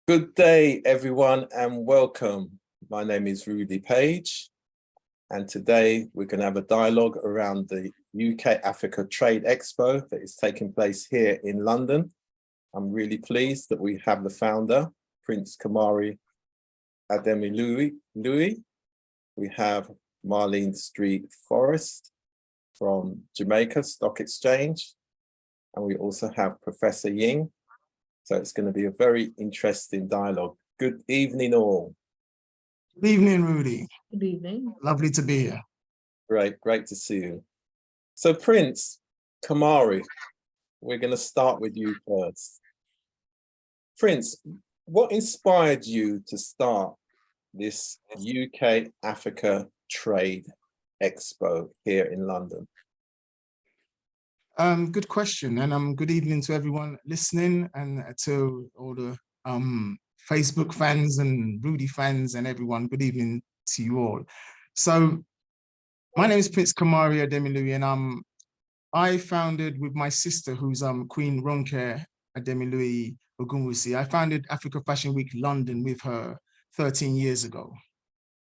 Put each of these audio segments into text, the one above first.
Good day, everyone, and welcome. My name is Rudy Page, and today we're going to have a dialogue around the UK-Africa Trade Expo that is taking place here in London. I'm really pleased that we have the founder, Prince Kamari Ademiluyi. We have Marlene Street Forrest from Jamaica Stock Exchange, and we also have Professor Ying. So it's going to be a very interesting dialogue. Good evening, all. Good evening, Rudy. Good evening. Lovely to be here. Great to see you. So Prince Kamari, we're going to start with you first. Prince, what inspired you to start this UK-Africa Trade Expo here in London? Good question, and good evening to everyone listening, and to all the Facebook fans and Rudy fans and everyone. Good evening to you all. So my name is Prince Kamari Ademiluyi, and I founded with my sister, who's Queen Ronke Ademiluyi Ogunwusi. I founded Africa Fashion Week London with her 13 years ago,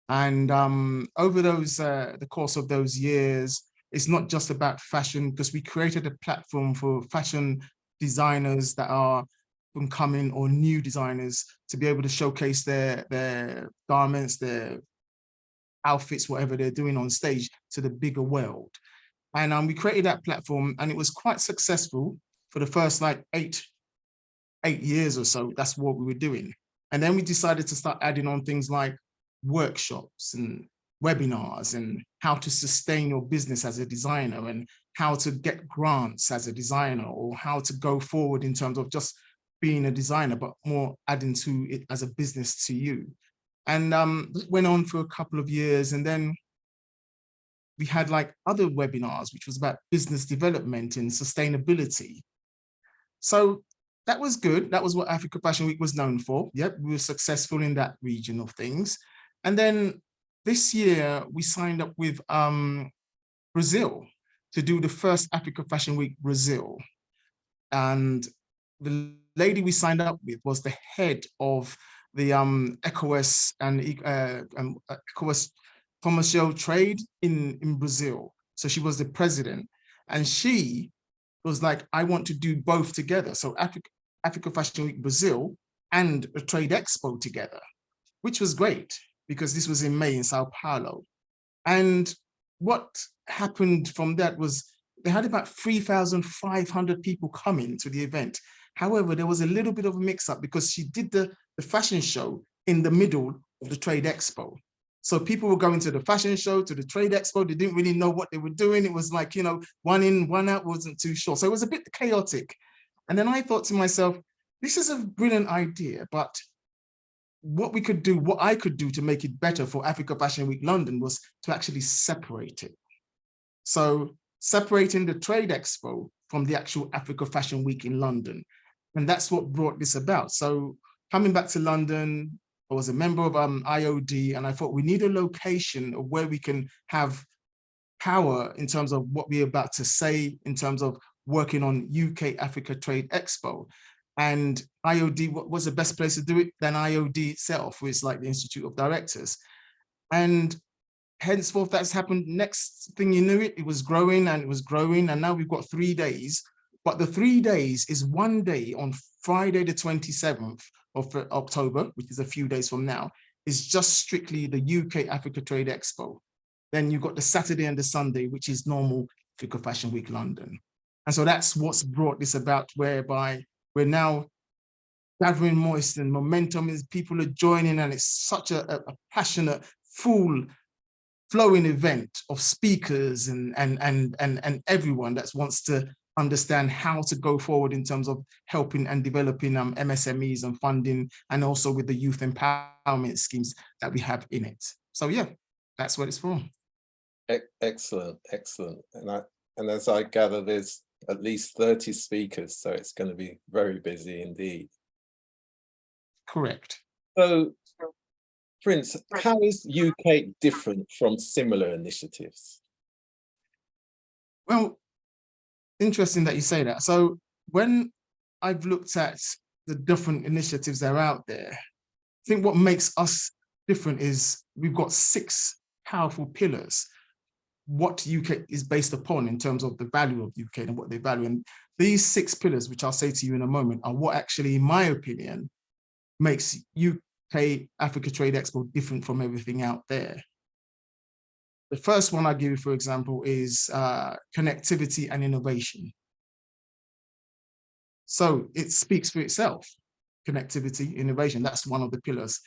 and over the course of those years, it's not just about fashion, because we created a platform for fashion designers that are incoming or new designers to be able to showcase their garments, their outfits, whatever they're doing on stage to the bigger world. And we created that platform, and it was quite successful for the first like eight years or so. That's what we were doing. And then we decided to start adding on things like workshops and webinars and how to sustain your business as a designer and how to get grants as a designer, or how to go forward in terms of just being a designer, but more adding to it as a business to you. And it went on for a couple of years, and then we had like other webinars, which was about business development and sustainability. So that was good. That was what Africa Fashion Week was known for. Yep, we were successful in that region of things. And then this year, we signed up with Brazil to do the first Africa Fashion Week Brazil. And the lady we signed up with was the head of the ECOWAS and ECOWAS commercial trade in Brazil. So she was the president. And she was like, I want to do both together. So Africa Fashion Week Brazil and a Trade Expo together, which was great, because this was in May in Sao Paulo. And what happened from that was they had about 3,500 people coming to the event. However, there was a little bit of a mix-up, because she did the fashion show in the middle of the Trade Expo. So people were going to the fashion show, to the Trade Expo. They didn't really know what they were doing. It was like, you know, one in, one out, wasn't too sure. So it was a bit chaotic. And then I thought to myself, this is a brilliant idea, but what I could do to make it better for Africa Fashion Week London was to actually separate it. So separating the Trade Expo from the actual Africa Fashion Week in London. And that's what brought this about. So coming back to London, I was a member of IOD, and I thought we need a location of where we can have power in terms of what we're about to say, in terms of working on UK Africa Trade Expo. And IOD, what was the best place to do it than IOD itself, which is like the Institute of Directors. And henceforth, that's happened. Next thing you knew it was growing and it was growing. And now we've got 3 days. But the 3 days is one day on Friday, the 27th of October, which is a few days from now, is just strictly the UK Africa Trade Expo. Then you've got the Saturday and the Sunday, which is normal Africa Fashion Week London. And so that's what's brought this about, whereby we're now gathering moist and momentum is people are joining, and it's such a passionate, full flowing event of speakers and everyone that wants to understand how to go forward in terms of helping and developing MSMEs and funding, and also with the youth empowerment schemes that we have in it. So yeah, that's what it's for. Excellent. And as I gather, there's at least 30 speakers, so it's going to be very busy indeed. Correct. So, Prince, how is UK different from similar initiatives? Well, interesting that you say that. So when I've looked at the different initiatives that are out there, I think what makes us different is we've got 6 powerful pillars, what UK is based upon in terms of the value of UK and what they value. And these 6 pillars, which I'll say to you in a moment, are what actually, in my opinion, makes UK Africa Trade Expo different from everything out there. The first one I give you, for example, is connectivity and innovation. So it speaks for itself, connectivity, innovation, that's one of the pillars.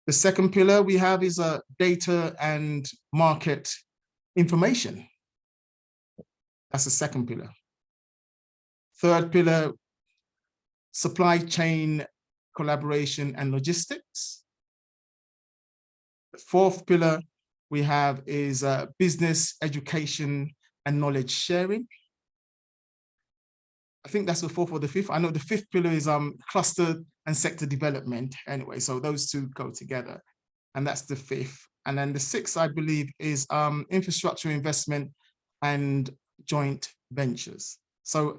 The second pillar we have is data and market information. That's the second pillar. Third pillar, supply chain collaboration and logistics. The fourth pillar we have is business education and knowledge sharing. I think that's the fourth or the fifth. I know the fifth pillar is cluster and sector development anyway, so those 2 go together, and that's the fifth. And then the sixth, I believe, is infrastructure investment and joint ventures. So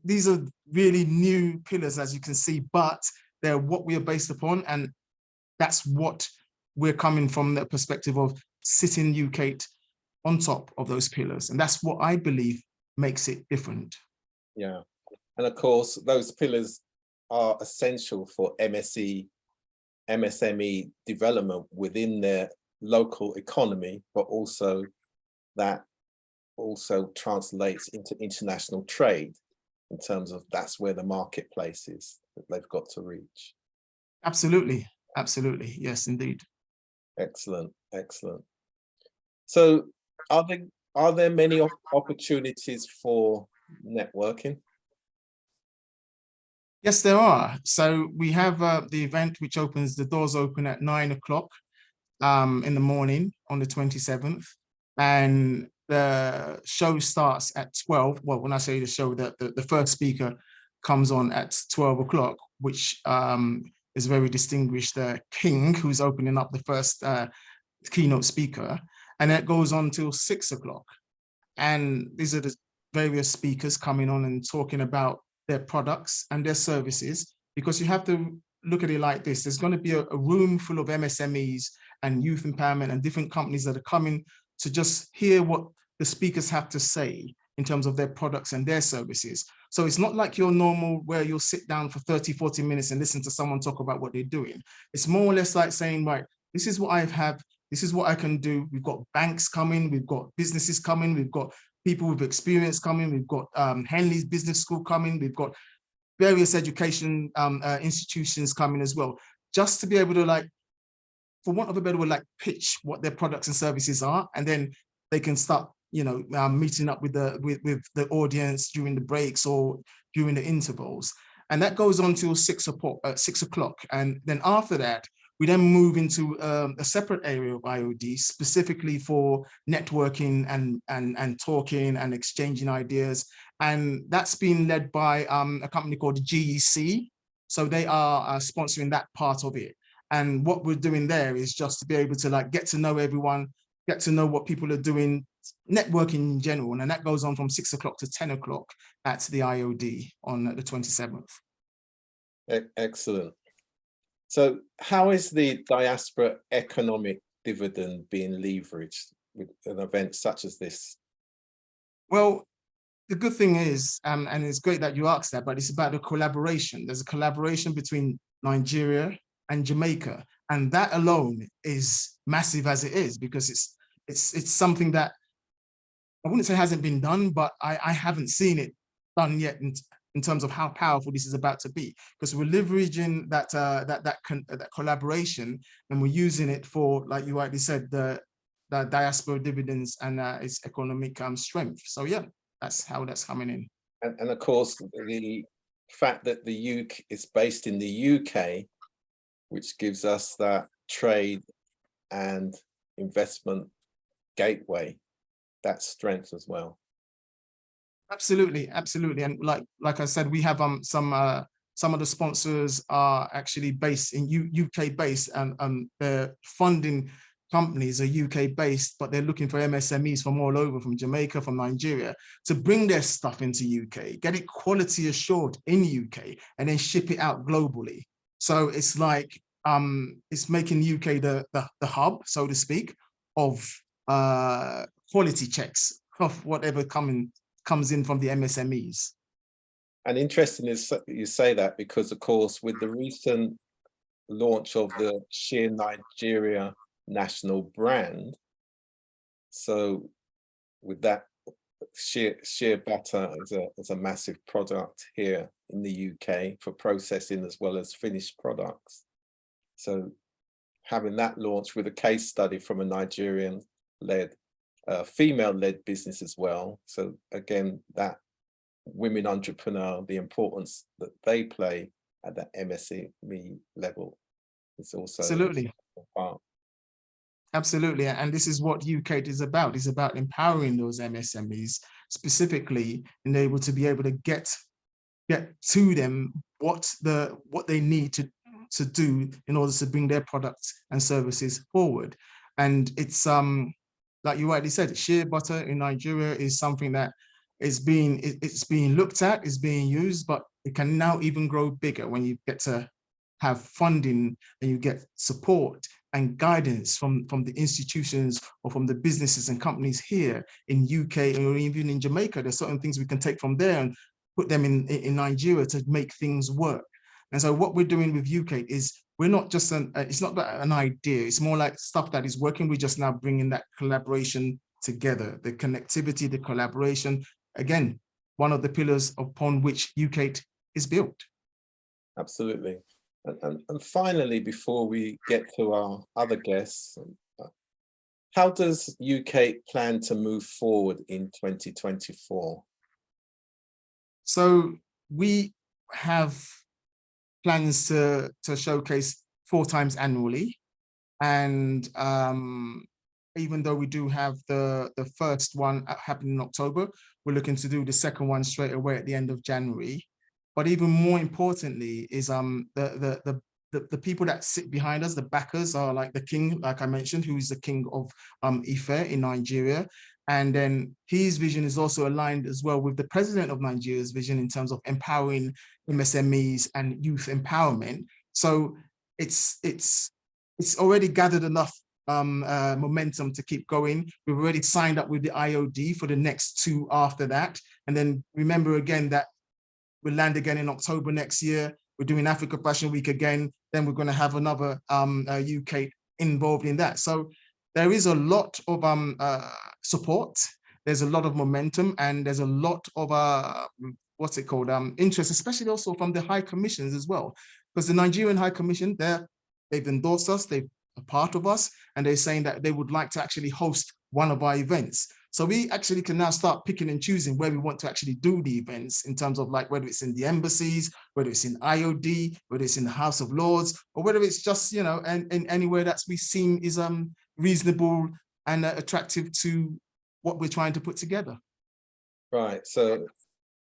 these are really new pillars, as you can see, but they're what we are based upon, and that's what we're coming from, the perspective of sitting UK on top of those pillars. And that's what I believe makes it different. Yeah, and of course, those pillars are essential for MSME development within their local economy, but also that also translates into international trade in terms of that's where the marketplace is that they've got to reach. Absolutely, absolutely, yes, indeed. Excellent, excellent. So are there many opportunities for networking? Yes, there are. So we have the event which opens, the doors open at 9 o'clock in the morning on the 27th, and the show starts at 12. Well, when I say the show, the first speaker comes on at 12 o'clock, which is very distinguished, King, who's opening up the first keynote speaker, and that goes on till 6 o'clock. And these are the various speakers coming on and talking about their products and their services, because you have to look at it like this. There's going to be a room full of MSMEs and youth empowerment and different companies that are coming to just hear what the speakers have to say in terms of their products and their services. So it's not like your normal where you'll sit down for 30, 40 minutes and listen to someone talk about what they're doing. It's more or less like saying, right, this is what I have, this is what I can do. We've got banks coming, we've got businesses coming, we've got people with experience coming, we've got Henley's Business School coming, we've got various education institutions coming as well, just to be able to, like, for want of a better word, like pitch what their products and services are, and then they can start, you know, meeting up with the audience during the breaks or during the intervals. And that goes on till 6 o'clock. And then after that, we then move into a separate area of IOD, specifically for networking and talking and exchanging ideas. And that's been led by a company called GEC. So they are sponsoring that part of it. And what we're doing there is just to be able to, like, get to know everyone, get to know what people are doing, networking in general. And that goes on from 6 o'clock to 10 o'clock at the IOD on the 27th. Excellent. So how is the diaspora economic dividend being leveraged with an event such as this? Well, the good thing is, and it's great that you asked that, but it's about the collaboration. There's a collaboration between Nigeria and Jamaica, and that alone is massive as it is, because it's something that I wouldn't say hasn't been done, but I haven't seen it done yet in terms of how powerful this is about to be, because we're leveraging that collaboration, and we're using it for, like you rightly said, the diaspora dividends and its economic strength. So yeah, that's how that's coming in. And of course, the fact that the UK is based in the UK, which gives us that trade and investment gateway, that strength as well. Absolutely, absolutely. And like I said, we have some of the sponsors are actually based in UK based, and they're funding companies are UK based, but they're looking for MSMEs from all over, from Jamaica, from Nigeria, to bring their stuff into UK, get it quality assured in UK, and then ship it out globally. So it's like, it's making UK the hub, so to speak, of quality checks of whatever comes in from the MSMEs. And interesting is you say that, because of course, with the recent launch of the Sheer Nigeria national brand, so with that, sheer butter is a massive product here in the UK for processing as well as finished products. So having that launch with a case study from a Nigerian-led, female-led business as well. So again, that women entrepreneur, the importance that they play at the MSME level is also Absolutely. a part. Absolutely, and this is what UK is about. It's about empowering those MSMEs, specifically, and able to be able to get to them what they need to do in order to bring their products and services forward. And it's like you rightly said, shea butter in Nigeria is something that is being looked at, is being used, but it can now even grow bigger when you get to have funding and you get support and guidance from the institutions or from the businesses and companies here in UK or even in Jamaica. There's certain things we can take from there and put them in Nigeria to make things work. And so what we're doing with UK is we're not just it's not an idea, it's more like stuff that is working. We're just now bringing that collaboration together, the connectivity, the collaboration, again, one of the pillars upon which UK is built. Absolutely. And finally, before we get to our other guests, how does UK plan to move forward in 2024? So we have plans to showcase 4 times annually. And even though we do have the first one happening in October, we're looking to do the second one straight away at the end of January. But even more importantly is the people that sit behind us, the backers, are like the king, like I mentioned, who is the king of Ife in Nigeria. And then his vision is also aligned as well with the president of Nigeria's vision in terms of empowering MSMEs and youth empowerment. So it's already gathered enough momentum to keep going. We've already signed up with the IOD for the next 2 after that. And then remember again that we'll land again in October next year. We're doing Africa Fashion Week again. Then we're going to have another UK involved in that. So there is a lot of support. There's a lot of momentum, and there's a lot of what's it called? Interest, especially also from the high commissions as well. Because the Nigerian High Commission, they've endorsed us, they're a part of us, and they're saying that they would like to actually host one of our events. So we actually can now start picking and choosing where we want to actually do the events, in terms of like whether it's in the embassies, whether it's in IOD, whether it's in the House of Lords, or whether it's just, you know, and anywhere that's we seem is reasonable and attractive to what we're trying to put together. Right. So,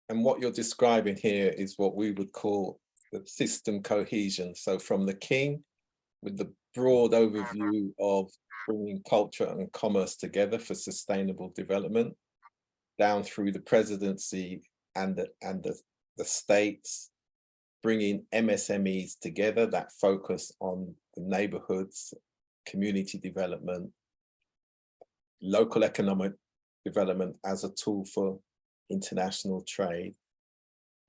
and what you're describing here is what we would call the system cohesion. So from the king, with the broad overview of bringing culture and commerce together for sustainable development, down through the presidency and the states, bringing MSMEs together that focus on the neighborhoods, community development, local economic development as a tool for international trade.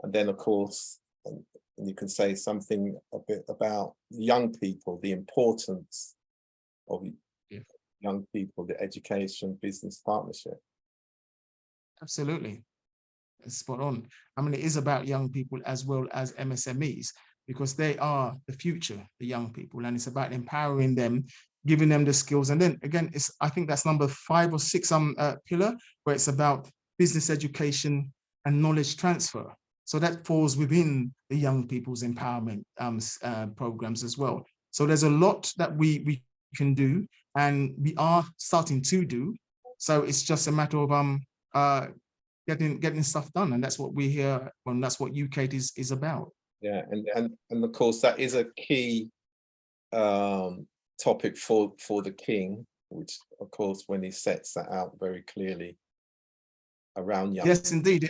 And then, of course, and you can say something a bit about young people, the importance of young people, the education business partnership. Absolutely. It's spot on. I mean, it is about young people as well as MSMEs, because they are the future, the young people, and it's about empowering them, giving them the skills. And then again, I think that's number 5 or 6 pillar, where it's about business education and knowledge transfer. So that falls within the young people's empowerment programs as well. So there's a lot that we can do, and we are starting to do. So it's just a matter of getting stuff done, and that's what we're here, and that's what UK is about. Yeah, and of course that is a key topic for the king, which of course, when he sets that out very clearly around young. Yes, indeed.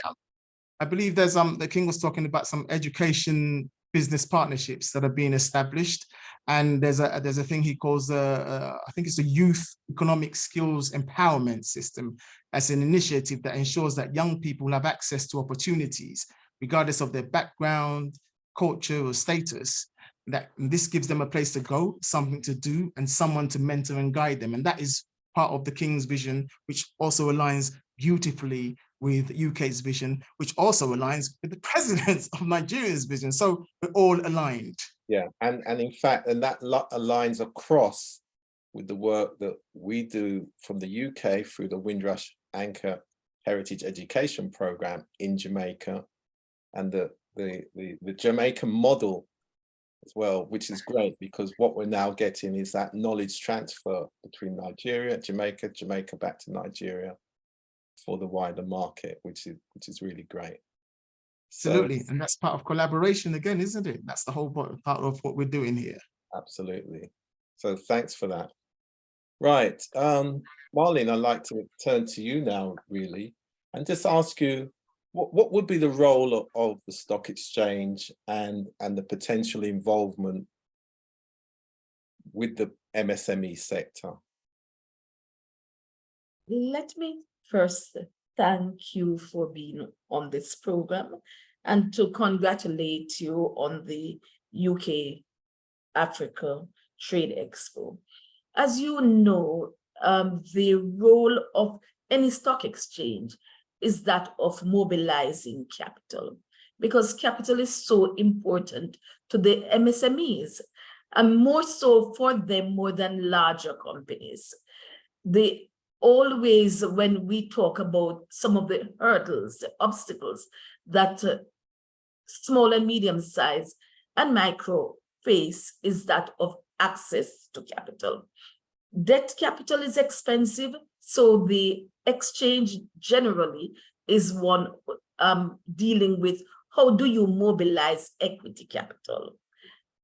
I believe there's the king was talking about some education business partnerships that are being established, and there's a thing he calls I think it's the Youth Economic Skills Empowerment System as an initiative that ensures that young people have access to opportunities regardless of their background, culture, or status. That this gives them a place to go, something to do, and someone to mentor and guide them. And that is part of the king's vision, which also aligns beautifully with UK's vision, which also aligns with the president of Nigeria's vision. So we're all aligned. Yeah, and in fact, and that aligns across with the work that we do from the UK through the Windrush Anchor Heritage Education Program in Jamaica, and the Jamaican model as well, which is great, because what we're now getting is that knowledge transfer between Nigeria, Jamaica back to Nigeria for the wider market, which is really great. Absolutely, and that's part of collaboration again, isn't it? That's the whole part of what we're doing here. Absolutely. So thanks for that. Right, Marlene, I'd like to turn to you now, really, and just ask you, what would be the role of the stock exchange and the potential involvement with the MSME sector? Let me first thank you for being on this program and to congratulate you on the UK Africa Trade Expo. As you know, the role of any stock exchange is that of mobilizing capital, because capital is so important to the MSMEs, and more so for them more than larger companies. They always, when we talk about some of the hurdles, the obstacles that small and medium size and micro face, is that of access to capital. Debt capital is expensive, so the exchange generally is one dealing with how do you mobilize equity capital.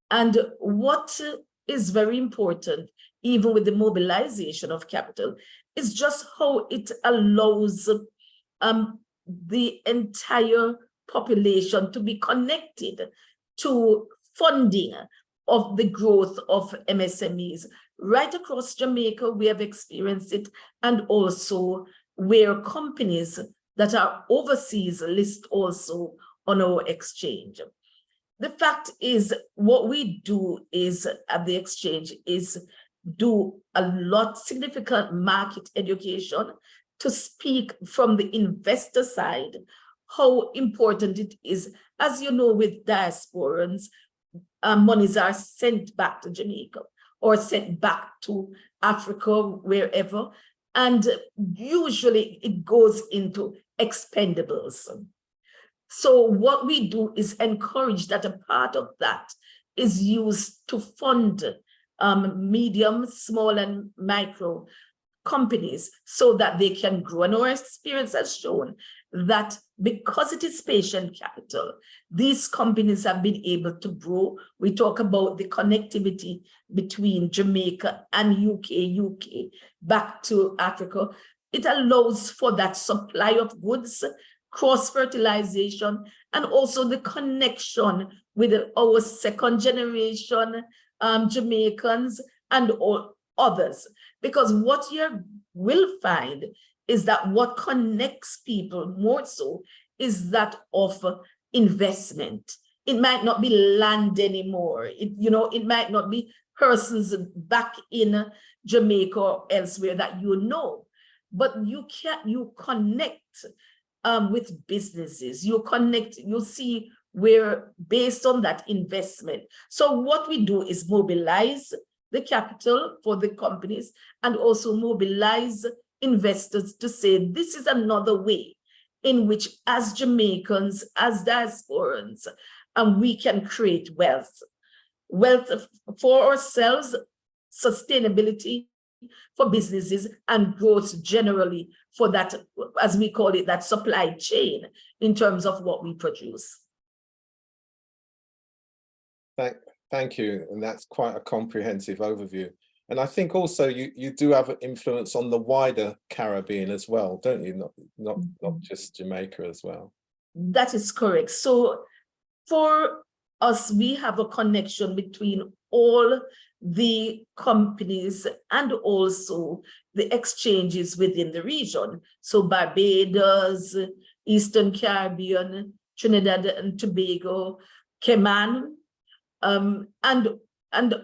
And what is very important, even with the mobilization of capital, is just how it allows the entire population to be connected to funding of the growth of MSMEs. Right across Jamaica, we have experienced it, and also where companies that are overseas list also on our exchange. The fact is, what we do is at the exchange is do a lot significant market education to speak from the investor side, how important it is. As you know, with diasporans, monies are sent back to Jamaica or sent back to Africa, wherever, and usually it goes into expendables. So what we do is encourage that a part of that is used to fund medium, small, and micro companies so that they can grow. And our experience has shown that because it is patient capital, these companies have been able to grow. We talk about the connectivity between Jamaica and UK back to Africa. It allows for that supply of goods, cross-fertilization, and also the connection with our second generation Jamaicans and all others. Because what you will find is that what connects people more so is that of investment. It might not be land anymore. It might not be persons back in Jamaica or elsewhere that you know, but you connect with businesses. You connect, you see where based on that investment. So what we do is mobilize the capital for the companies and also mobilize investors to say this is another way in which, as Jamaicans, as diasporans, we can create wealth for ourselves, sustainability for businesses, and growth generally for that, as we call it, that supply chain in terms of what we produce. Thank you, and that's quite a comprehensive overview. And I think also you do have an influence on the wider Caribbean as well, don't you? Not just Jamaica as well. That is correct. So for us, we have a connection between all the companies and also the exchanges within the region. So Barbados, Eastern Caribbean, Trinidad and Tobago, Cayman, and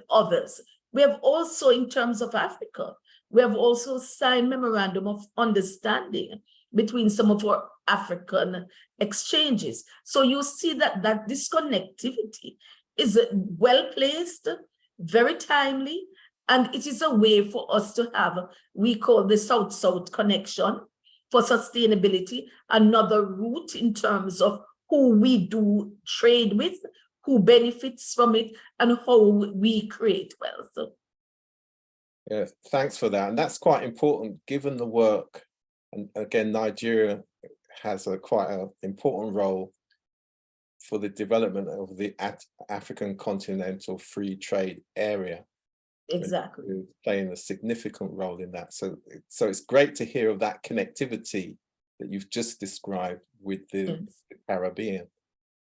others. We have also, in terms of Africa, we have also signed memorandum of understanding between some of our African exchanges. So you see that this connectivity is well placed, very timely, and it is a way for us to have, we call the South-South connection for sustainability, another route in terms of who we do trade with, who benefits from it, and how we create wealth. Yeah, thanks for that. And that's quite important given the work. And again, Nigeria has quite an important role for the development of the African continental free trade area. Exactly. Playing a significant role in that. So it's great to hear of that connectivity that you've just described with the Caribbean.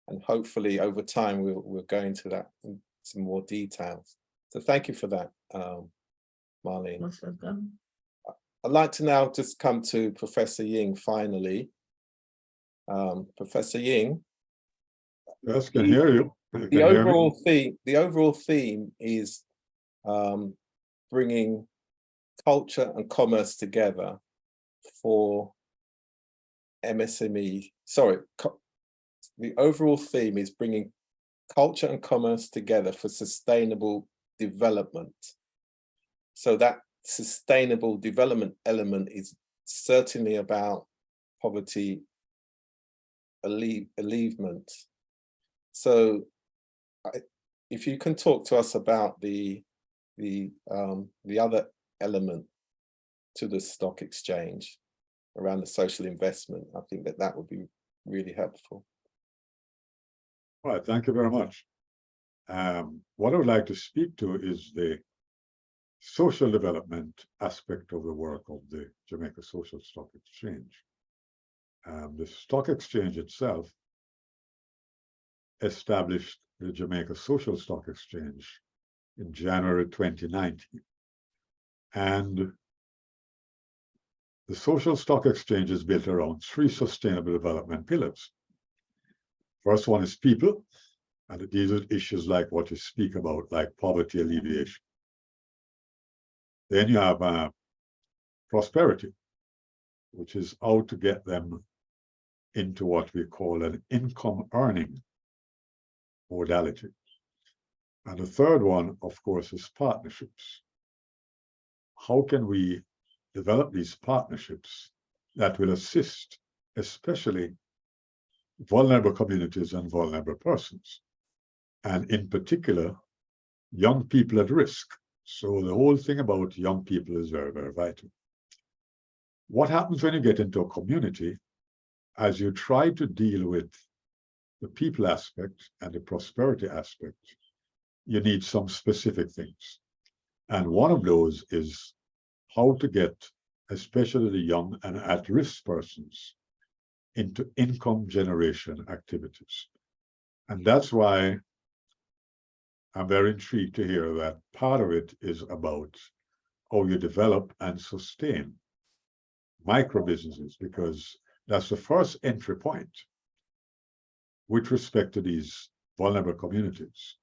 And hopefully over time, we'll go into that in some more details. So thank you for that, Marlene. Most welcome. I'd like to now just come to Professor Ying finally. Professor Ying. Yes, can hear you. The overall theme is bringing culture and commerce together for MSME. The overall theme is bringing culture and commerce together for sustainable development. So that sustainable development element is certainly about poverty alleviation. So if you can talk to us about the other element to the stock exchange around the social investment, I think that would be really helpful. All right, thank you very much. What I would like to speak to is the social development aspect of the work of the Jamaica Social Stock Exchange. The stock exchange itself established the Jamaica Social Stock Exchange in January 2019. And the Social Stock Exchange is built around 3 sustainable development pillars. First one is people, and it deals with issues like what you speak about, like poverty alleviation. Then you have prosperity, which is how to get them into what we call an income earning modality. And the third one, of course, is partnerships. How can we develop these partnerships that will assist, especially vulnerable communities and vulnerable persons, and in particular, young people at risk. So the whole thing about young people is very, very vital. What happens when you get into a community, as you try to deal with the people aspect and the prosperity aspect, you need some specific things. And one of those is how to get, especially the young and at-risk persons, into income generation activities. And that's why I'm very intrigued to hear that part of it is about how you develop and sustain micro businesses, because that's the first entry point with respect to these vulnerable communities.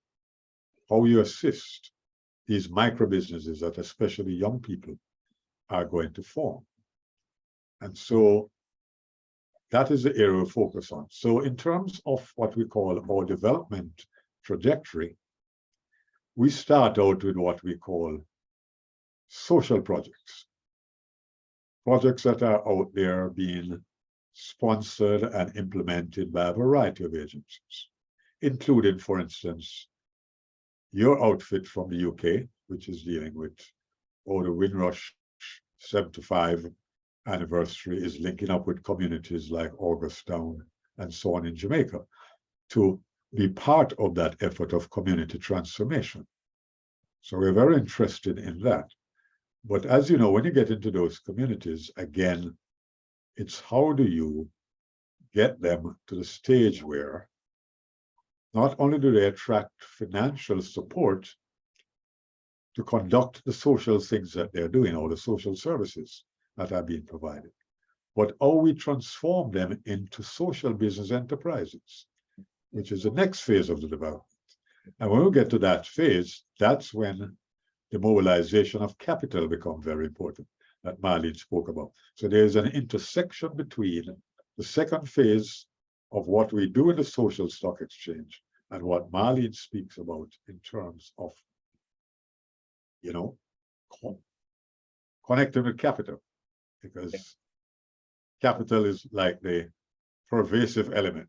How you assist these micro businesses that especially young people are going to form. And so that is the area we focus on. So in terms of what we call our development trajectory, we start out with what we call social projects. Projects that are out there being sponsored and implemented by a variety of agencies, including, for instance, your outfit from the UK, which is dealing with the Windrush 75 anniversary, is linking up with communities like Augustown and so on in Jamaica to be part of that effort of community transformation. So we're very interested in that. But as you know, when you get into those communities, again, it's how do you get them to the stage where not only do they attract financial support to conduct the social things that they're doing, or the social services that are being provided, but how we transform them into social business enterprises, which is the next phase of the development. And when we get to that phase, that's when the mobilization of capital becomes very important, that Marlene spoke about. So there's an intersection between the second phase of what we do in the social stock exchange and what Marlene speaks about in terms of, you know, connecting with capital, because capital is like the pervasive element.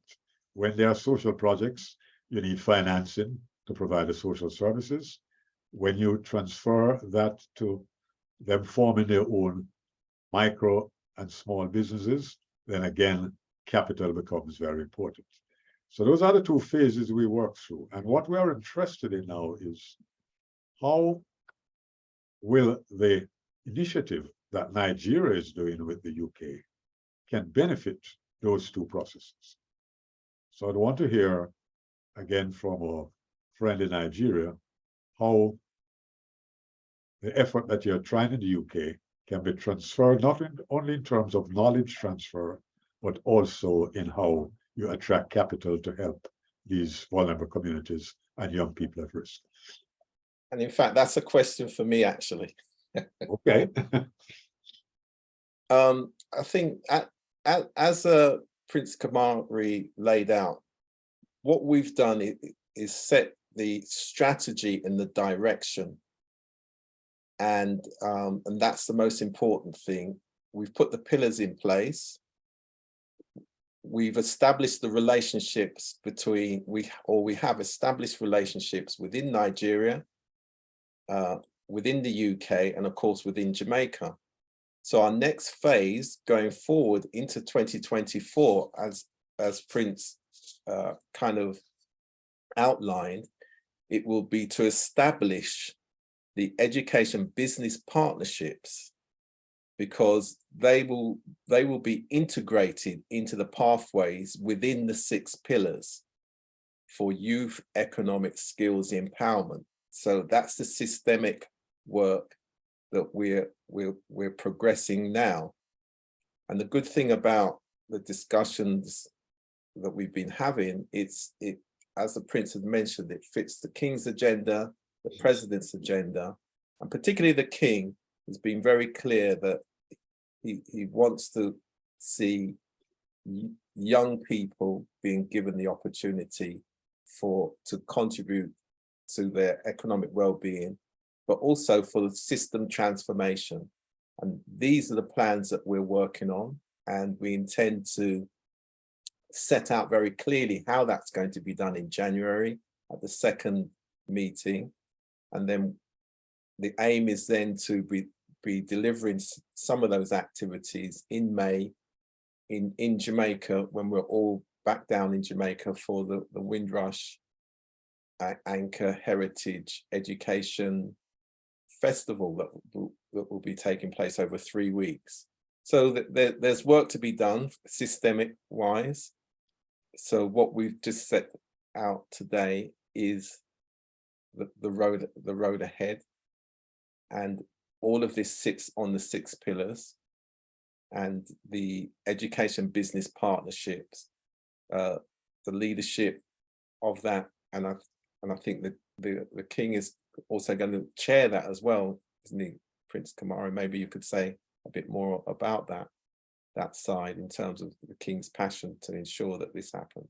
When there are social projects, you need financing to provide the social services. When you transfer that to them forming their own micro and small businesses, then again, capital becomes very important. So those are the two phases we work through. And what we are interested in now is how will the initiative that Nigeria is doing with the UK can benefit those two processes. So I'd want to hear again from our friend in Nigeria how the effort that you're trying in the UK can be transferred, not only in terms of knowledge transfer, but also in how you attract capital to help these vulnerable communities and young people at risk. And in fact, that's a question for me, actually. Okay. I think as Prince Kamari laid out, what we've done is set the strategy and the direction. And that's the most important thing. We've put the pillars in place. We've established the relationships between, we have established relationships within Nigeria, within the UK, and of course within Jamaica. So our next phase going forward into 2024, as Prince kind of outlined, it will be to establish the education business partnerships, because they will be integrated into the pathways within the 6 pillars for youth economic skills empowerment. So that's the systemic work that we're progressing now. And the good thing about the discussions that we've been having, it's as the Prince had mentioned, it fits the King's agenda, the President's agenda, and particularly the King has been very clear that he wants to see young people being given the opportunity to contribute to their economic well-being, but also for the system transformation. And these are the plans that we're working on, and we intend to set out very clearly how that's going to be done in January at the 2nd meeting. And then the aim is then to be delivering some of those activities in May in Jamaica, when we're all back down in Jamaica for the Windrush Anchor Heritage Education Festival that will be taking place over 3 weeks. So there's work to be done systemic wise. So what we've just set out today is the road ahead, and all of this sits on the 6 pillars, and the education business partnerships, the leadership of that, and I think that the King is also going to chair that as well, isn't he, Prince Kamari? Maybe you could say a bit more about that side in terms of the King's passion to ensure that this happens.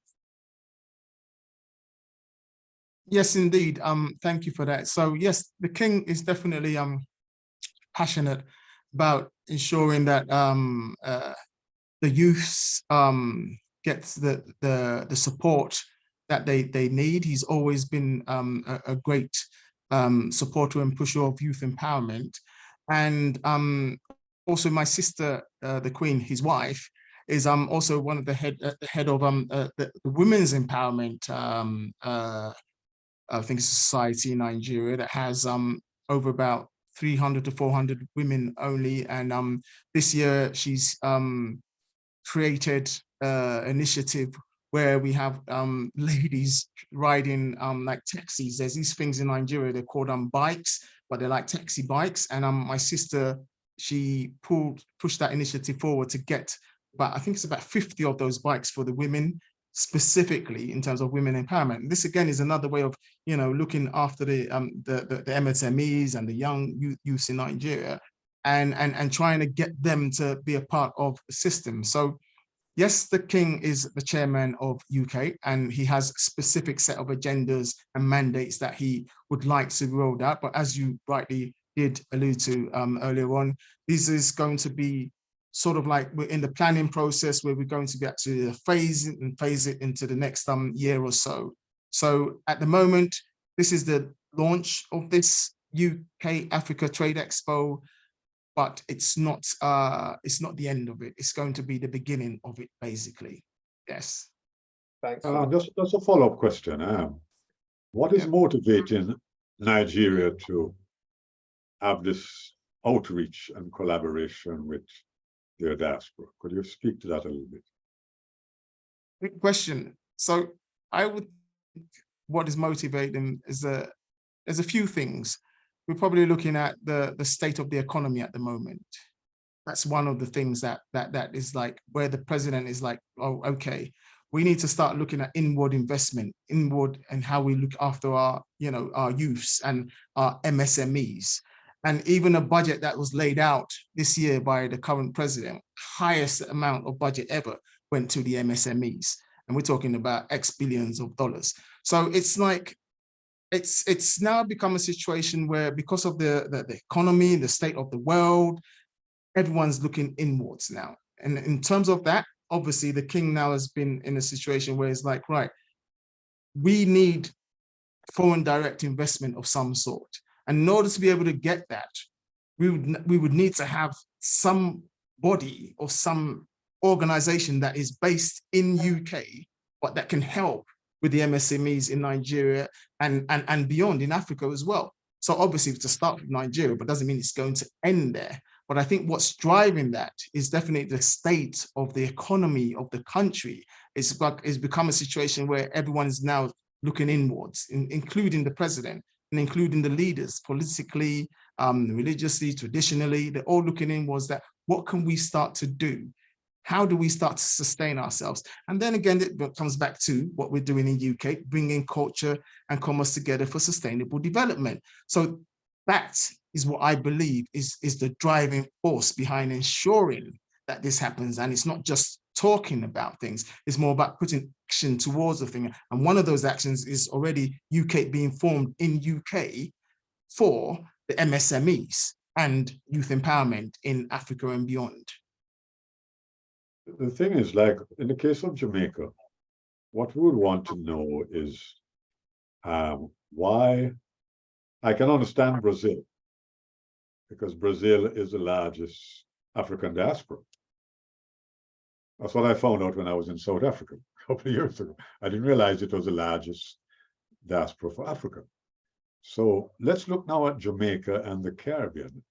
Yes, indeed. Thank you for that. So yes, the King is definitely passionate about ensuring that the youths gets the support that they need. He's always been a great supporter and pusher of youth empowerment. And also my sister, the Queen, his wife, is also one of the head of the women's empowerment I think it's a society in Nigeria that has over about 300 to 400 women only. And this year she's created initiative where we have ladies riding like taxis. There's these things in Nigeria, they're called bikes, but they're like taxi bikes. And my sister, she pushed that initiative forward to get I think it's about 50 of those bikes for the women, specifically in terms of women empowerment. This again is another way of, you know, looking after the MSMEs and the young youth in Nigeria, and trying to get them to be a part of the system. So yes, the King is the chairman of UK, and he has a specific set of agendas and mandates that he would like to roll out. But as you rightly did allude to earlier on, this is going to be sort of like we're in the planning process where we're going to get to phase it into the next year or so. So at the moment, this is the launch of this UK Africa Trade Expo, but it's not the end of it. It's going to be the beginning of it, basically. Yes. Thanks. Just a follow-up question. What is motivating Nigeria to have this outreach and collaboration with their diaspora? Could you speak to that a little bit? Good question. So I would think what is motivating is there's a few things. We're probably looking at the state of the economy at the moment. That's one of the things that is like where the president is like, oh, okay, we need to start looking at inward investment, and how we look after our, you know, our youths and our MSMEs. And even a budget that was laid out this year by the current president, highest amount of budget ever went to the MSMEs. And we're talking about X billions of dollars. So it's like, it's now become a situation where because of the economy, the state of the world, everyone's looking inwards now. And in terms of that, obviously the King now has been in a situation where it's like, right, we need foreign direct investment of some sort. And in order to be able to get that, we would need to have some body or some organization that is based in UK, but that can help with the MSMEs in Nigeria and beyond in Africa as well. So obviously it's to start with Nigeria, but doesn't mean it's going to end there. But I think what's driving that is definitely the state of the economy of the country. It's become a situation where everyone is now looking inwards, including the president and including the leaders politically, religiously, traditionally. They're all looking inwards that what can we start to do? How do we start to sustain ourselves? And then again, it comes back to what we're doing in UK, bringing culture and commerce together for sustainable development. So that is what I believe is the driving force behind ensuring that this happens. And it's not just talking about things, it's more about putting action towards the thing. And one of those actions is already UK being formed in UK for the MSMEs and youth empowerment in Africa and beyond. The thing is, like in the case of Jamaica, what we would want to know is why. I can understand Brazil, because Brazil is the largest African diaspora. That's what I found out when I was in South Africa a couple of years ago. I didn't realize it was the largest diaspora for Africa. So let's look now at Jamaica and the Caribbean.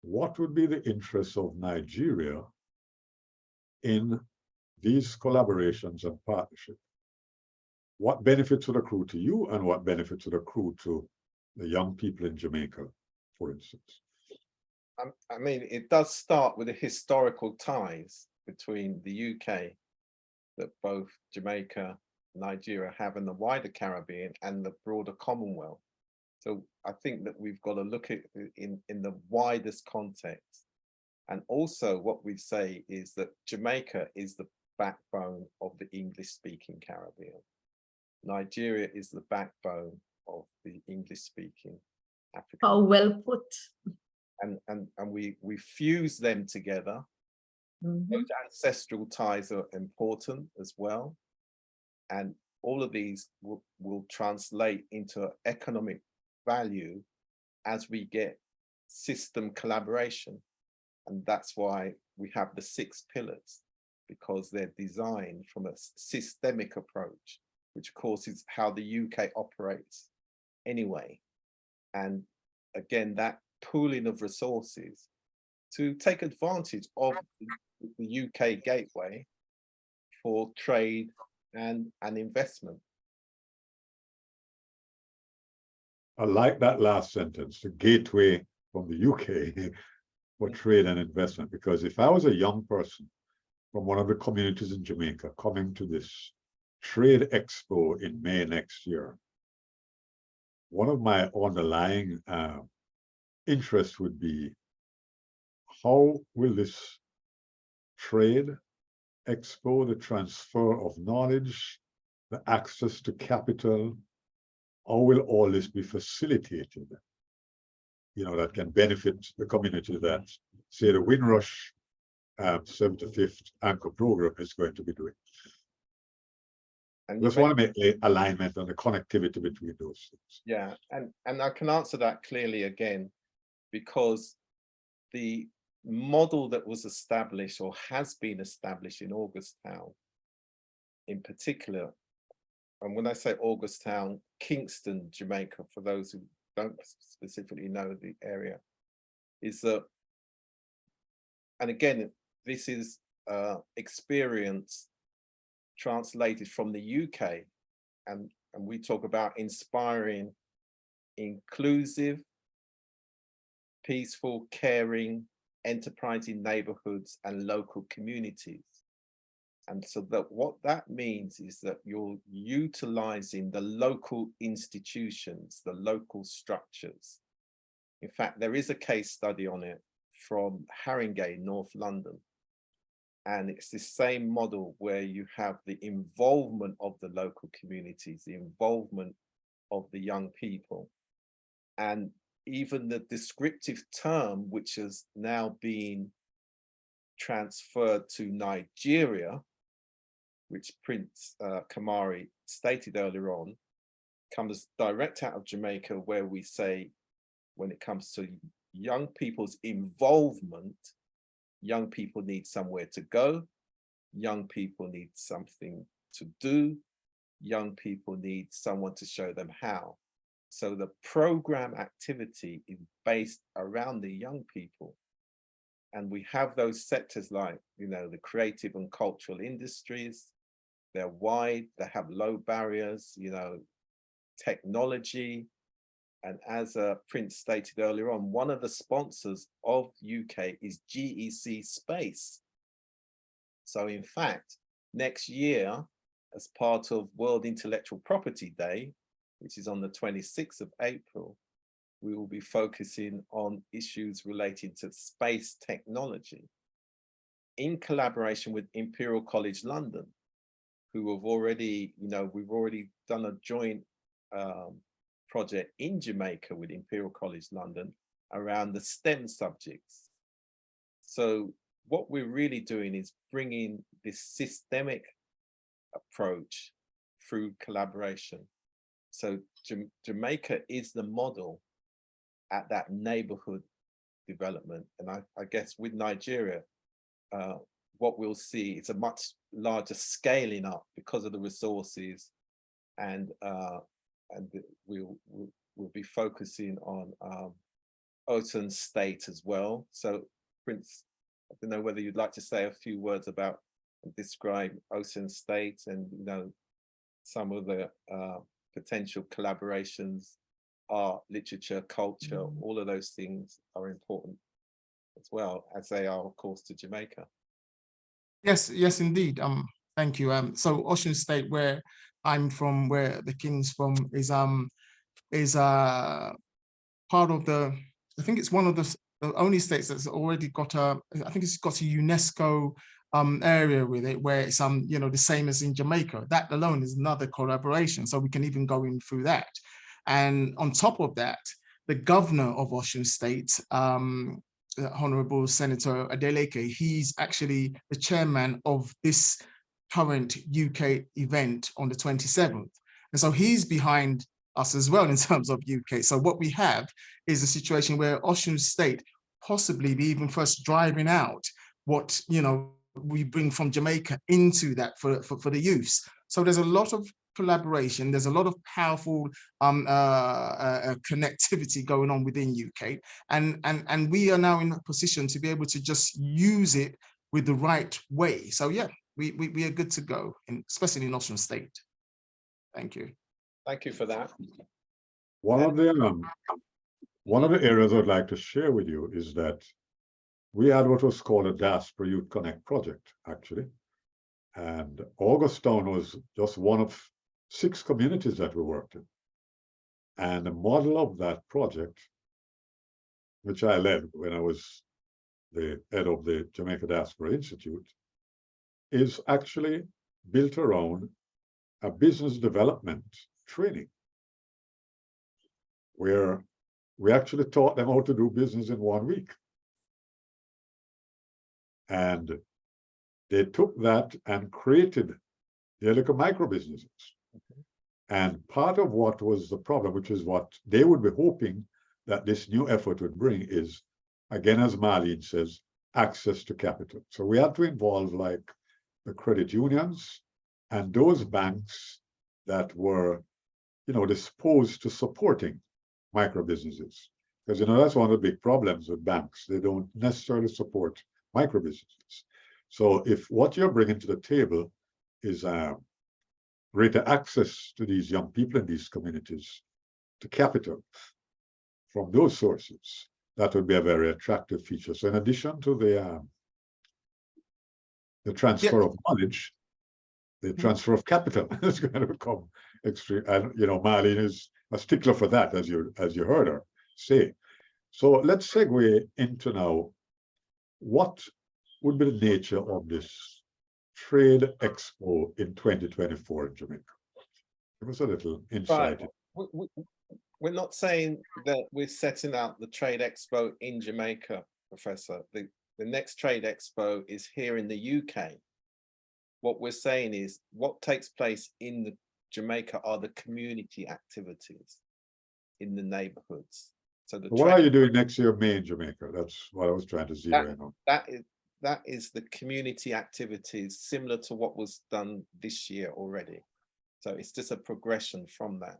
What would be the interests of Nigeria in these collaborations and partnerships? What benefits would accrue to you, and what benefits would accrue to the young people in Jamaica, for instance? I mean, it does start with the historical ties between the UK that both Jamaica, Nigeria have in the wider Caribbean and the broader Commonwealth. So I think that we've got to look at it in the widest context. And also what we say is that Jamaica is the backbone of the English-speaking Caribbean. Nigeria is the backbone of the English-speaking Africa. How well put. And we fuse them together. Mm-hmm. Those ancestral ties are important as well. And all of these will translate into economic value as we get system collaboration. And that's why we have the 6 pillars, because they're designed from a systemic approach, which of course is how the UK operates anyway. And again, that pooling of resources to take advantage of the UK gateway for trade and investment. I like that last sentence, the gateway from the UK for trade and investment, because if I was a young person from one of the communities in Jamaica coming to this Trade Expo in May next year, one of my underlying interests would be, how will this trade expo, the transfer of knowledge, the access to capital, how will all this be facilitated? That can benefit the community that, say, the Windrush 75th Anchor Program is going to be doing. And just want to make the alignment and the connectivity between those things. Yeah, and I can answer that clearly again, because the model that was established or has been established in Augusttown in particular, and when I say Augusttown, Kingston, Jamaica, for those who don't specifically know the area, is that, and again, this is experience translated from the UK, and we talk about inspiring, inclusive, peaceful, caring, enterprising neighborhoods and local communities. And so that what that means is that you're utilizing the local institutions, the local structures. In fact, there is a case study on it from Haringey, North London. And it's the same model where you have the involvement of the local communities, the involvement of the young people. And even the descriptive term, which has now been transferred to Nigeria, which Prince Kamari stated earlier on, comes direct out of Jamaica, where we say, when it comes to young people's involvement, young people need somewhere to go, young people need something to do, young people need someone to show them how. So the program activity is based around the young people. And we have those sectors like, the creative and cultural industries. They're wide, they have low barriers, technology. And as Prince stated earlier on, one of the sponsors of UK is GEC Space. So in fact, next year, as part of World Intellectual Property Day, which is on the 26th of April, we will be focusing on issues relating to space technology in collaboration with Imperial College London, who have already, we've already done a joint project in Jamaica with Imperial College London around the STEM subjects. So what we're really doing is bringing this systemic approach through collaboration. So Jamaica is the model at that neighborhood development. And I guess with Nigeria, what we'll see is a much larger scaling up because of the resources, and we'll be focusing on Ocean State as well. So Prince, I don't know whether you'd like to say a few words about and describe Ocean State and some of the potential collaborations, art, literature, culture, all of those things are important as well, as they are, of course, to Jamaica. Yes, indeed. Thank you. So Ocean State, where I'm from, where the King's from, is part of the, I think it's one of the only states that's already got I think it's got a UNESCO area with it, where it's the same as in Jamaica. That alone is another collaboration, so we can even go in through that. And on top of that, the governor of Ocean State, Honorable Senator Adeleke, he's actually the chairman of this current UK event on the 27th. And so he's behind us as well in terms of UK. So what we have is a situation where Ocean State possibly be even first driving out what we bring from Jamaica into that for the youths. So there's a lot of collaboration. There's a lot of powerful connectivity going on within UK, and we are now in a position to be able to just use it with the right way. So yeah, we are good to go, especially in Ocean State. Thank you. Thank you for that. One of the areas I'd like to share with you is that we had what was called a Diaspora Youth Connect project, actually. And Augustown was just one of 6 communities that we worked in. And the model of that project, which I led when I was the head of the Jamaica Diaspora Institute, is actually built around a business development training, where we actually taught them how to do business in 1 week. And they took that and created their little micro businesses. Okay. And part of what was the problem, which is what they would be hoping that this new effort would bring, is, again, as Marlene says, access to capital. So we had to involve like the credit unions and those banks that were, disposed to supporting micro businesses. Because, that's one of the big problems with banks. They don't necessarily support micro businesses. So if what you're bringing to the table is greater access to these young people in these communities to capital from those sources, that would be a very attractive feature. So in addition to the transfer of knowledge, the transfer of capital is going to become extreme. And Marlene is a stickler for that, as you heard her say. So let's segue into now what would be the nature of this Trade Expo in 2024 in Jamaica. Give us a little insight. Right. We're not saying that we're setting out the Trade Expo in Jamaica, Professor. The next Trade Expo is here in the UK. What we're saying is what takes place in Jamaica are the community activities in the neighborhoods. So what are you doing next year, May in Jamaica? That's what I was trying to zero in on. That is the community activities similar to what was done this year already. So it's just a progression from that.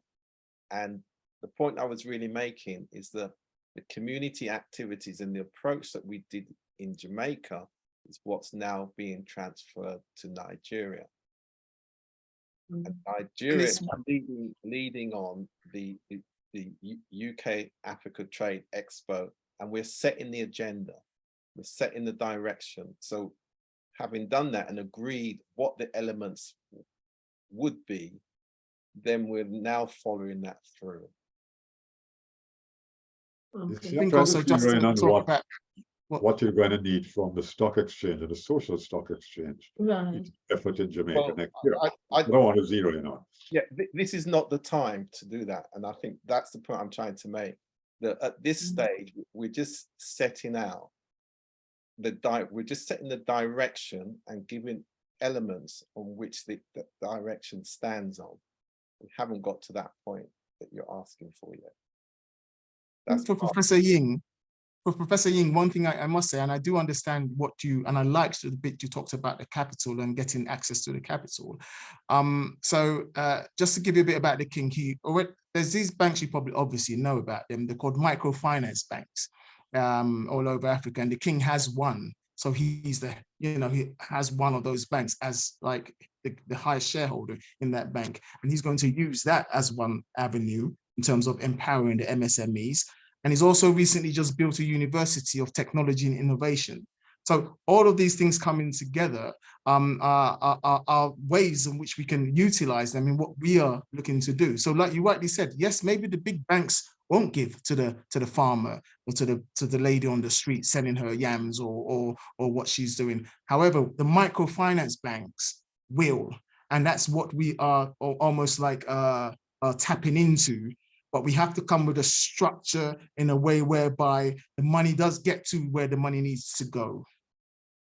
And the point I was really making is that the community activities and the approach that we did in Jamaica is what's now being transferred to Nigeria. And Nigeria is leading on the UK Africa Trade Expo, and we're setting the agenda. We're setting the direction. So having done that and agreed what the elements would be, then we're now following that through. Okay. I think also just to talk about what you're going to need from the stock exchange and the social stock exchange effort in Jamaica next year. I don't want to zero in on. Yeah, this is not the time to do that. And I think that's the point I'm trying to make. That at this stage, we're just setting out we're just setting the direction and giving elements on which the direction stands on. We haven't got to that point that you're asking for yet. That's for Professor Ying. For Professor Ying, one thing I must say, and I do understand and I liked the bit you talked about the capital and getting access to the capital. So just to give you a bit about the King, there's these banks you probably obviously know about them. They're called microfinance banks all over Africa, and the King has one. So he's he has one of those banks as like the highest shareholder in that bank, and he's going to use that as one avenue in terms of empowering the MSMEs. And he's also recently just built a University of Technology and Innovation. So all of these things coming together are ways in which we can utilize them in what we are looking to do. So like you rightly said, yes, maybe the big banks won't give to the farmer or to the lady on the street selling her yams or what she's doing. However, the microfinance banks will, and that's what we are almost like tapping into. But we have to come with a structure in a way whereby the money does get to where the money needs to go.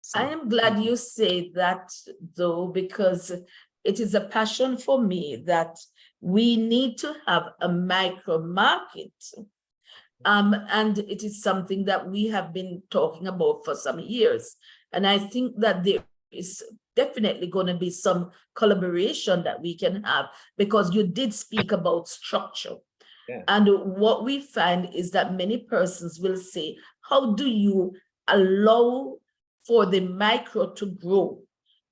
So, I am glad you say that, though, because it is a passion for me that we need to have a micro market. And it is something that we have been talking about for some years. And I think that there is definitely going to be some collaboration that we can have, because you did speak about structure. Yeah. And what we find is that many persons will say, how do you allow for the micro to grow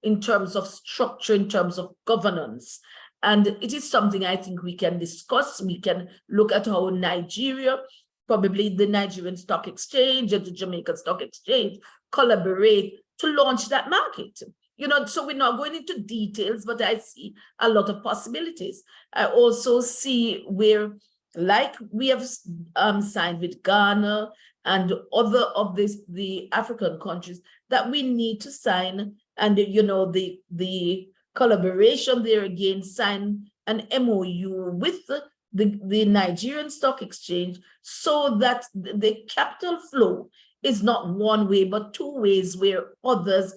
in terms of structure, in terms of governance? And it is something I think we can discuss. We can look at how Nigeria, probably the Nigerian Stock Exchange and the Jamaican Stock Exchange, collaborate to launch that market. You know, so we're not going into details, but I see a lot of possibilities. I also see where, like we have signed with Ghana and other of the African countries, that we need to sign, and you know, the collaboration there again, sign an MOU with the Nigerian Stock Exchange, so that the capital flow is not one way but two ways, where others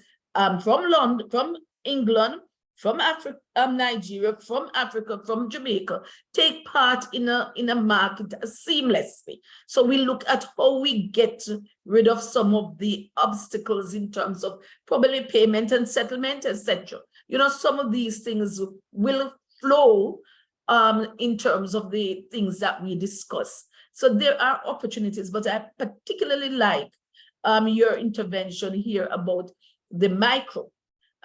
from London, from England, from Africa, Nigeria, from Africa, from Jamaica, take part in a market seamlessly. So we look at how we get rid of some of the obstacles in terms of probably payment and settlement, etc. You know, some of these things will flow in terms of the things that we discuss. So there are opportunities, but I particularly like your intervention here about the micro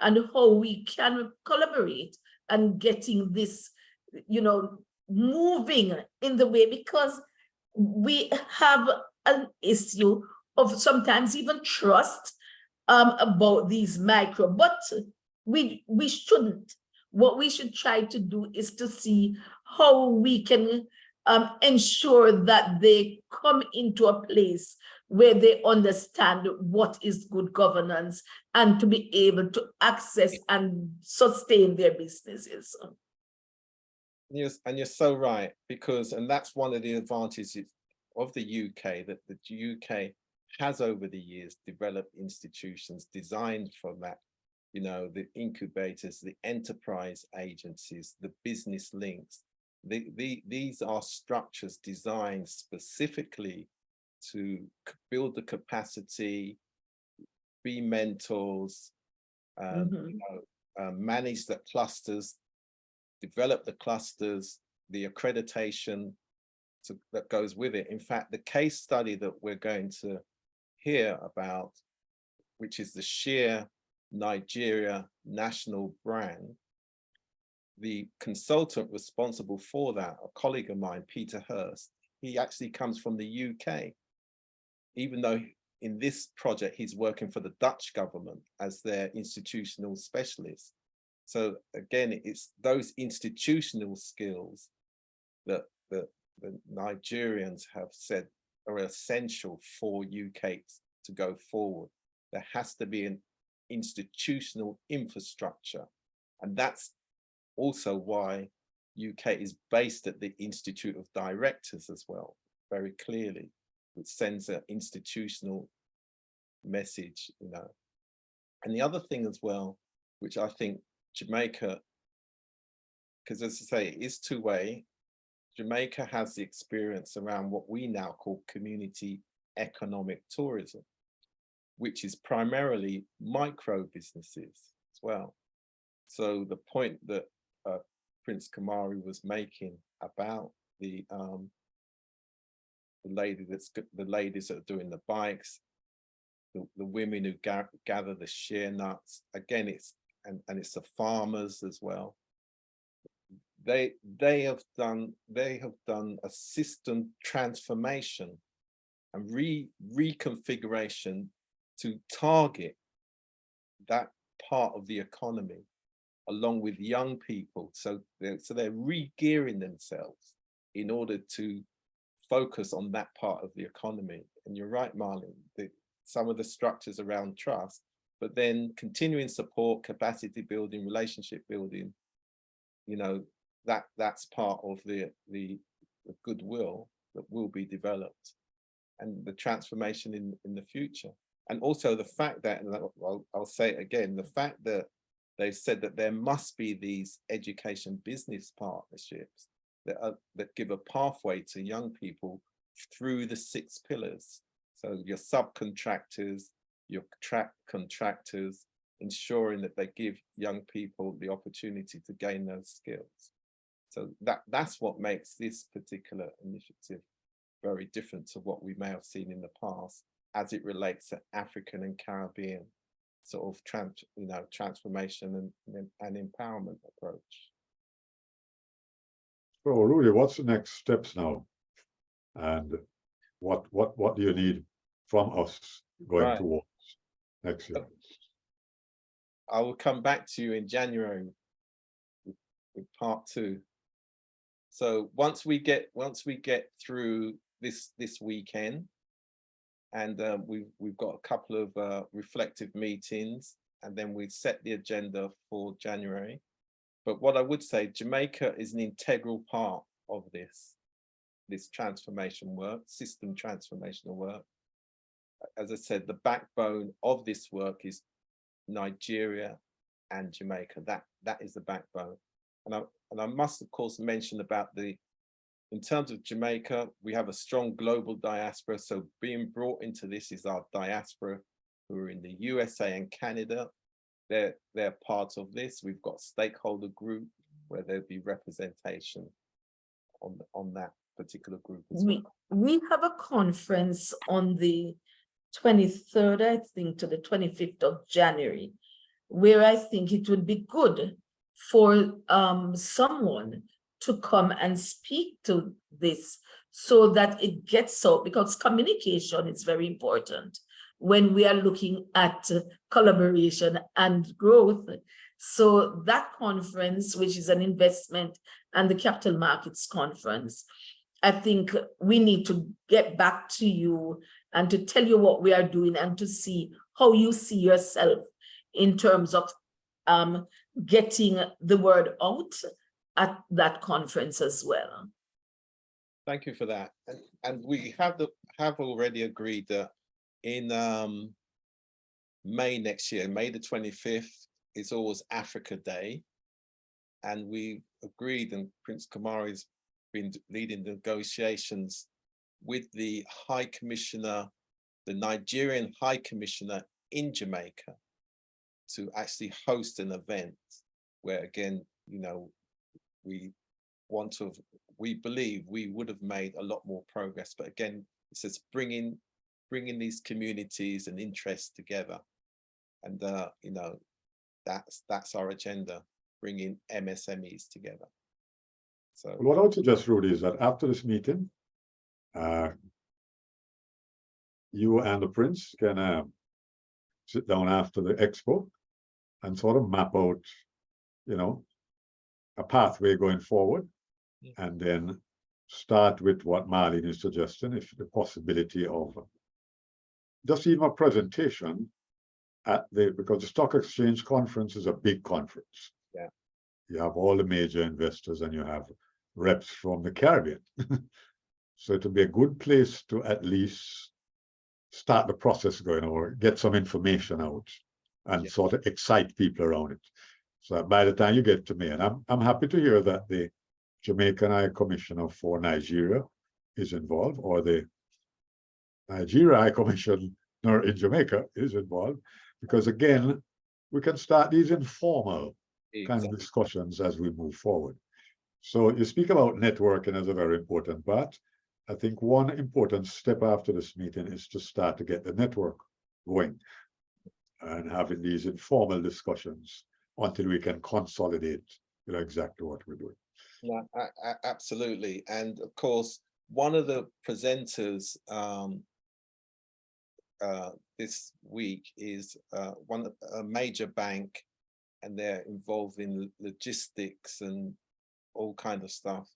and how we can collaborate and getting this, you know, moving in the way, because we have an issue of sometimes even trust about these micro, but we shouldn't. What we should try to do is to see how we can ensure that they come into a place where they understand what is good governance and to be able to access and sustain their businesses. Yes, and you're so right, because, and that's one of the advantages of the UK, that the UK has over the years developed institutions designed for that, you know, the incubators, the enterprise agencies, the business links. These are structures designed specifically to build the capacity, be mentors, you know, manage the clusters, develop the clusters, the accreditation that goes with it. In fact, the case study that we're going to hear about, which is the sheer Nigeria national brand, the consultant responsible for that, a colleague of mine, Peter Hurst, he actually comes from the UK, even though in this project he's working for the Dutch government as their institutional specialist. So again, it's those institutional skills that the Nigerians have said are essential for UK to go forward. There has to be an institutional infrastructure, and that's also why UK is based at the Institute of Directors as well, very clearly, which sends an institutional message, you know. And the other thing as well, which I think Jamaica, because as I say, it is two-way. Jamaica has the experience around what we now call community economic tourism, which is primarily micro businesses as well. So the point that Prince Kamari was making about the ladies that are doing the bikes, the women who gather the shea nuts, again, it's it's the farmers as well. They have done a system transformation and reconfiguration to target that part of the economy, along with young people. So they're re-gearing themselves in order to focus on that part of the economy. And you're right, Marlon, some of the structures around trust, but then continuing support, capacity building, relationship building, you know, that's part of the goodwill that will be developed and the transformation in the future. And also the fact that, and I'll say it again, the fact that they've said that there must be these education business partnerships that give a pathway to young people through the 6 pillars. So your subcontractors, your contractors, ensuring that they give young people the opportunity to gain those skills. So that's what makes this particular initiative very different to what we may have seen in the past as it relates to African and Caribbean sort of transformation and empowerment approach. So Rudy, what's the next steps now? And what do you need from us going towards next year? I will come back to you in January with part 2. So once we get through this weekend, and we've got a couple of reflective meetings, and then we set the agenda for January. But what I would say, Jamaica is an integral part of this transformation work, system transformational work. As I said, the backbone of this work is Nigeria and Jamaica. That is the backbone. And I must of course mention about in terms of Jamaica, we have a strong global diaspora. So being brought into this is our diaspora who are in the USA and Canada. They're part of this. We've got stakeholder group where there'll be representation on that particular group as well. We have a conference on the 23rd, I think, to the 25th of January, where I think it would be good for someone to come and speak to this so that it gets out, because communication is very important when we are looking at collaboration and growth. So that conference, which is an investment and the capital markets conference, I think we need to get back to you and to tell you what we are doing and to see how you see yourself in terms of getting the word out at that conference as well. Thank you for that. And we have already agreed that in May next year, May the 25th, is always Africa Day. And we agreed, and Prince Kamari's been leading negotiations with the High Commissioner, the Nigerian High Commissioner in Jamaica, to actually host an event where, again, we believe we would have made a lot more progress. But again, it's just bringing these communities and interests together. And, that's our agenda, bringing MSMEs together. So what I would suggest, Rudy, is that after this meeting, you and the Prince can sit down after the expo and sort of map out, a pathway going forward, and then start with what Marlene is suggesting, if the possibility of just even a presentation because the stock exchange conference is a big conference. Yeah. You have all the major investors and you have reps from the Caribbean. So it would be a good place to at least start the process going, or get some information out and sort of excite people around it. So by the time you get to me, and I'm happy to hear that the Jamaican High Commissioner for Nigeria is involved, or the Nigeria High Commissioner in Jamaica is involved, because again, we can start these informal kind of discussions as we move forward. So you speak about networking as a very important part. I think one important step after this meeting is to start to get the network going and having these informal discussions until we can consolidate, exactly what we're doing. Yeah, absolutely. And of course, one of the presenters this week is a major bank, and they're involved in logistics and all kind of stuff.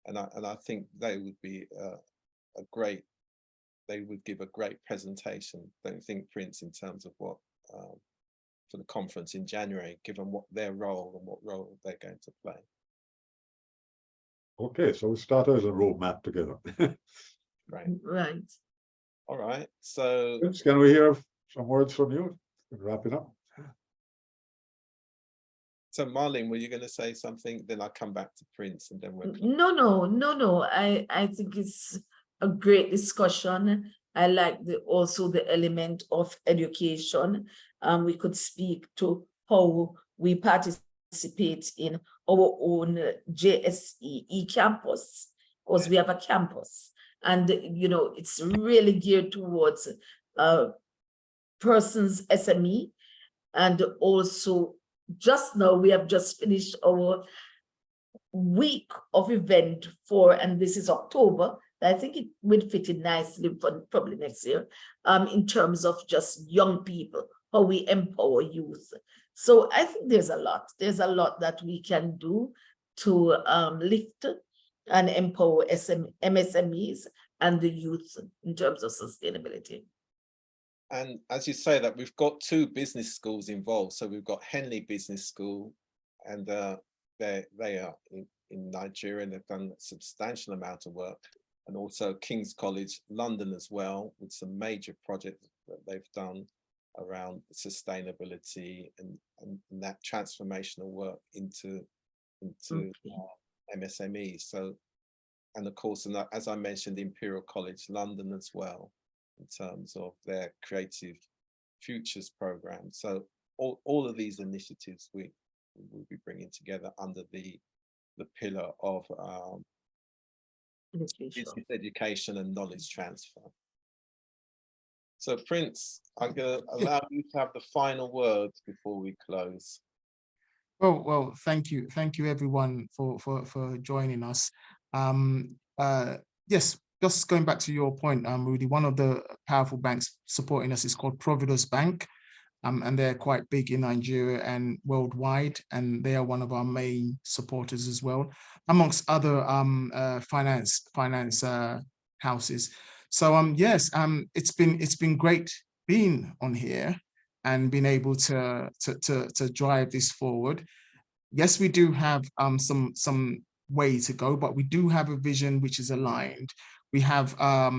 And I think they would be they would give a great presentation, don't you think, Prince, in terms of what for the conference in January, given what their role and what role they're going to play. Okay, so we start as a roadmap together. Right. All right. So Prince, can we hear some words from you? Wrapping up. So Marlene, were you going to say something? Then I'll come back to Prince, and then we'll. No. I think it's a great discussion. I like also the element of education, we could speak to how we participate in our own JSE e-campus, because we have a campus. And, you know, it's really geared towards persons SME. And also, just now, we have just finished our week of event and this is October. I think it would fit in nicely for probably next year, in terms of just young people, how we empower youth. So I think there's a lot that we can do to lift and empower MSMEs and the youth in terms of sustainability. And as you say that, we've got 2 business schools involved. So we've got Henley Business School, and they are in Nigeria, and they've done a substantial amount of work. And also King's College London as well, with some major projects that they've done around sustainability and that transformational work into MSMEs. So, and of course, and as I mentioned, Imperial College London as well, in terms of their Creative Futures program. So all of these initiatives we will be bringing together under the pillar of business education and knowledge transfer. So Prince, I'm going to allow you to have the final words before we close. Well, thank you everyone for joining us. Yes, just going back to your point, Rudy, one of the powerful banks supporting us is called Providus Bank, and they're quite big in Nigeria and worldwide, and they are one of our main supporters as well, amongst other finance houses. So yes, it's been great being on here and being able to drive this forward. Yes, we do have some way to go, but we do have a vision which is aligned. We have a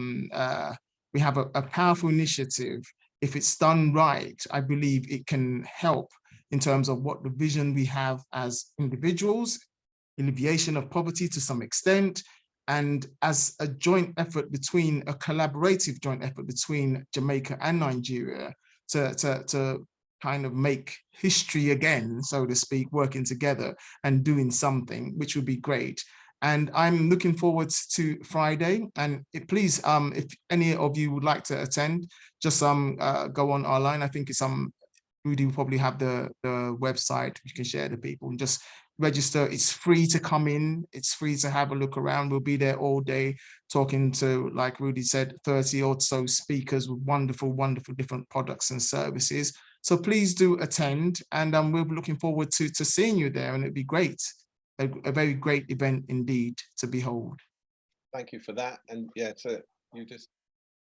powerful initiative. If it's done right, I believe it can help in terms of what the vision we have as individuals, alleviation of poverty to some extent, and as a joint effort a collaborative joint effort between Jamaica and Nigeria to kind of make history again, so to speak, working together and doing something, which would be great. And I'm looking forward to Friday. And please, if any of you would like to attend, just go on our line. I think it's Rudy will probably have the website. You can share to people and just register. It's free to come in. It's free to have a look around. We'll be there all day talking to, like Rudy said, 30 or so speakers with wonderful different products and services. So please do attend, and we'll be looking forward to seeing you there, and it'd be great. A very great event indeed to behold. Thank you for that. And yeah, you just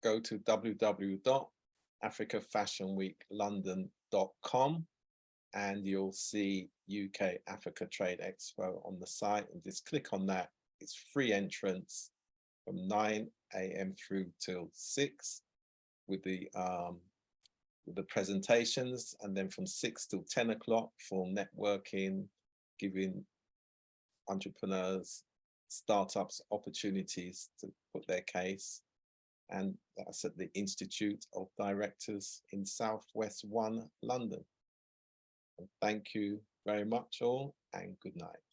go to www.africafashionweeklondon.com and you'll see UK Africa Trade Expo on the site, and just click on that. It's free entrance from 9 AM through till 6 with the presentations, and then from 6 till 10 o'clock for networking, giving entrepreneurs, startups opportunities to put their case. And that's at the Institute of Directors in Southwest 1 London. And thank you very much all, and good night.